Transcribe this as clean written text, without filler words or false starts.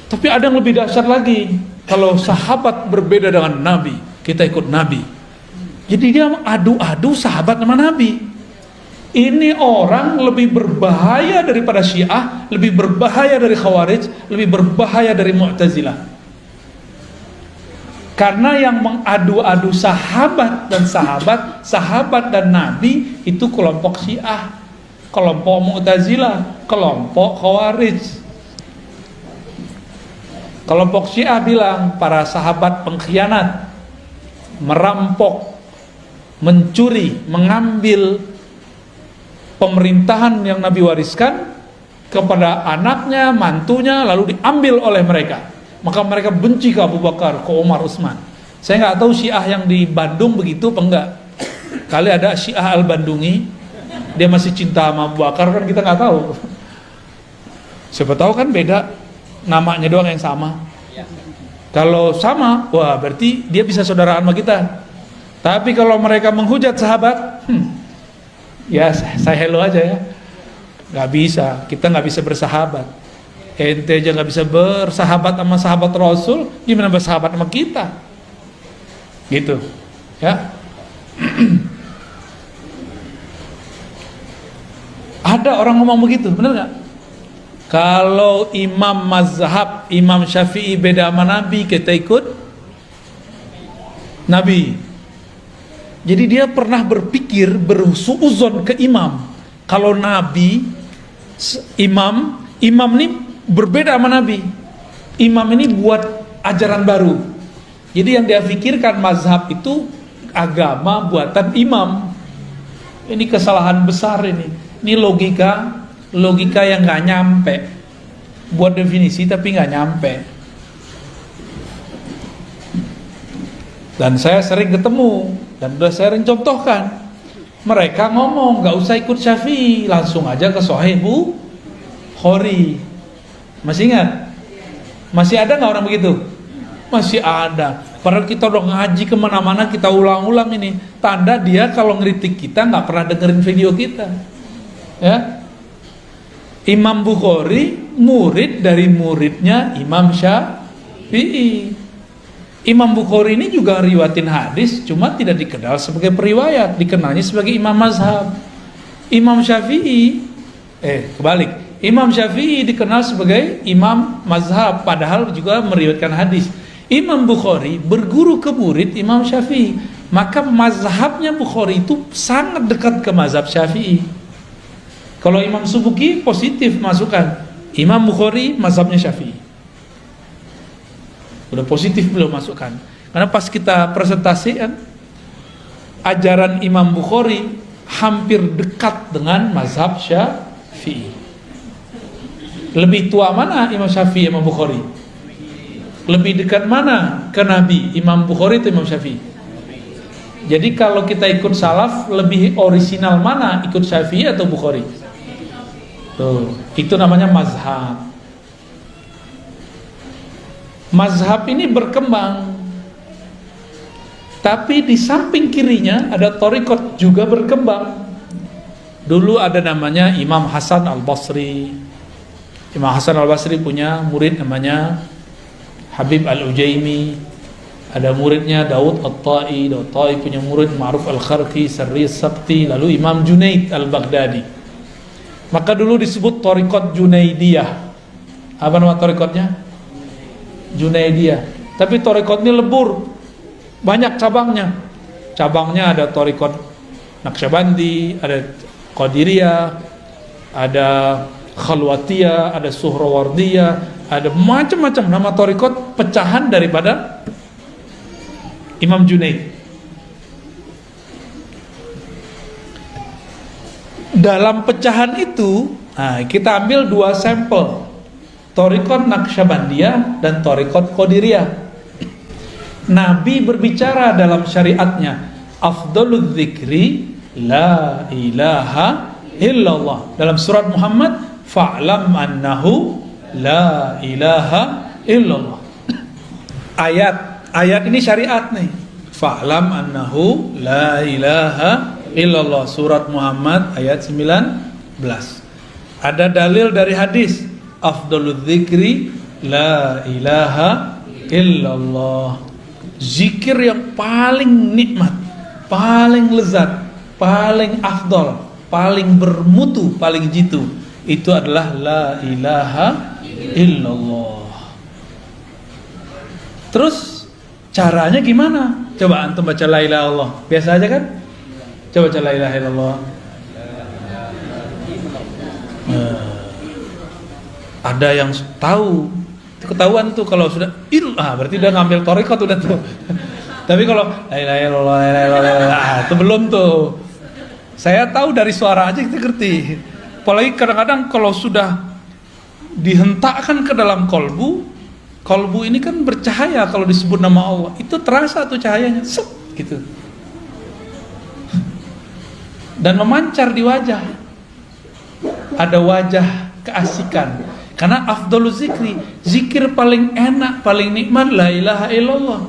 Tapi ada yang lebih dahsyat lagi. Kalau sahabat berbeda dengan Nabi, kita ikut Nabi. Jadi dia adu-adu sahabat sama Nabi. Ini orang lebih berbahaya daripada Syiah, lebih berbahaya dari Khawarij, lebih berbahaya dari Mu'tazilah. Karena yang mengadu-adu sahabat dan Nabi itu kelompok Syiah, kelompok Mu'tazilah, kelompok Khawarij. Kelompok Syiah bilang para sahabat pengkhianat, merampok, mencuri, mengambil pemerintahan yang Nabi wariskan kepada anaknya, mantunya, lalu diambil oleh mereka. Maka mereka benci ke Abu Bakar, ke Umar, Utsman. Saya nggak tahu Syiah yang di Bandung begitu apa enggak. Kali ada Syiah Al-Bandungi, dia masih cinta sama Abu Bakar, kan kita nggak tahu. Siapa tahu kan beda, namanya doang yang sama. Kalau sama, wah berarti dia bisa saudaraan sama kita. Tapi kalau mereka menghujat sahabat, ya saya hello aja ya. Nggak bisa, kita nggak bisa bersahabat. Ente aja nggak bisa bersahabat sama sahabat Rasul, gimana bersahabat sama kita? Gitu, ya. Ada orang ngomong begitu, benar nggak? Kalau imam mazhab, Imam Syafi'i beda sama Nabi, kita ikut Nabi. Jadi dia pernah berpikir, bersuuzon ke imam. Kalau Nabi, imam ini berbeda sama Nabi. Imam ini buat ajaran baru. Jadi yang dia pikirkan mazhab itu agama buatan imam. Ini kesalahan besar ini. Ini logika yang nggak nyampe. Buat definisi tapi nggak nyampe. Dan saya sering ketemu dan udah sering contohkan. Mereka ngomong nggak usah ikut Syafi'i, langsung aja ke Sahih Bukhari. Masih ingat? Masih ada nggak orang begitu? Masih ada. Padahal kita udah ngaji kemana-mana, kita ulang-ulang ini. Tanda dia kalau ngeritik kita nggak pernah dengerin video kita. Ya. Imam Bukhari murid dari muridnya Imam Syafi'i. Imam Bukhari ini juga riwayatin hadis, cuma tidak dikenal sebagai periwayat, dikenalnya sebagai imam mazhab. Imam Syafi'i, kebalik. Imam Syafi'i dikenal sebagai imam mazhab, padahal juga meriwayatkan hadis. Imam Bukhari berguru ke murid Imam Syafi'i, maka mazhabnya Bukhari itu sangat dekat ke mazhab Syafi'i. Kalau Imam Subuki positif masukkan, Imam Bukhari mazhabnya Syafi'i. Udah positif belum masukkan. Karena pas kita presentasikan ajaran Imam Bukhari hampir dekat dengan mazhab Syafi'i. Lebih tua mana Imam Syafi'i, Imam Bukhari? Lebih dekat mana ke Nabi, Imam Bukhari atau Imam Syafi'i? Jadi kalau kita ikut salaf, lebih orisinal mana, ikut Syafi'i atau Bukhari? Tuh, itu namanya mazhab. Mazhab ini berkembang, tapi di samping kirinya ada thariqat juga berkembang. Dulu ada namanya Imam Hasan Al-Basri. Imam Hasan Al-Basri punya murid namanya Habib Al-Ujaimi. Ada muridnya Daud At-Tai. Daud At-Tai punya murid Ma'ruf Al-Kharqi, Sarri Sabti. Lalu Imam Junaid Al-Baghdadi. Maka dulu disebut thariqat Junaidiyah. Apa nama thariqatnya? Junaidiyah. Tapi thariqat ini lebur, banyak cabangnya. Cabangnya ada thariqat Naqsyabandi, ada Qadiriyah, ada Khalwatiyah, ada Suhrawardiyah, ada macam-macam nama thariqat pecahan daripada Imam Junaid. Dalam pecahan itu, kita ambil dua sampel. Thariqat Naqsyabandiyah dan Thariqat Qadiriyah. Nabi berbicara dalam syariatnya, afdalul dzikri la ilaha illallah. Dalam surat Muhammad, fa'lam annahu la ilaha illallah. Ayat ini syariat nih. Fa'lam annahu la ilaha illallah. Surat Muhammad ayat 19. Ada dalil dari hadis, afdalul dzikri La ilaha illallah. Zikir yang paling nikmat, paling lezat, paling afdal, paling bermutu, paling jitu, itu adalah la ilaha illallah. Terus caranya gimana? Coba antum baca la ilaha illallah. Biasa aja kan? Coba baca la ilaha illallah. Ada yang tahu, itu ketahuan tuh kalau sudah berarti udah ngambil thariqat udah tuh. Tapi kalau la ilaha illallah, la ilaha illallah, itu belum tuh. Saya tahu dari suara aja kita ngerti. Apalagi kadang-kadang kalau sudah dihentakkan ke dalam kolbu ini kan bercahaya kalau disebut nama Allah. Itu terasa tuh cahayanya, gitu. Dan memancar di wajah. Ada wajah keasikan. Karena afdhaluz zikri, zikir paling enak, paling nikmat la ilaha illallah.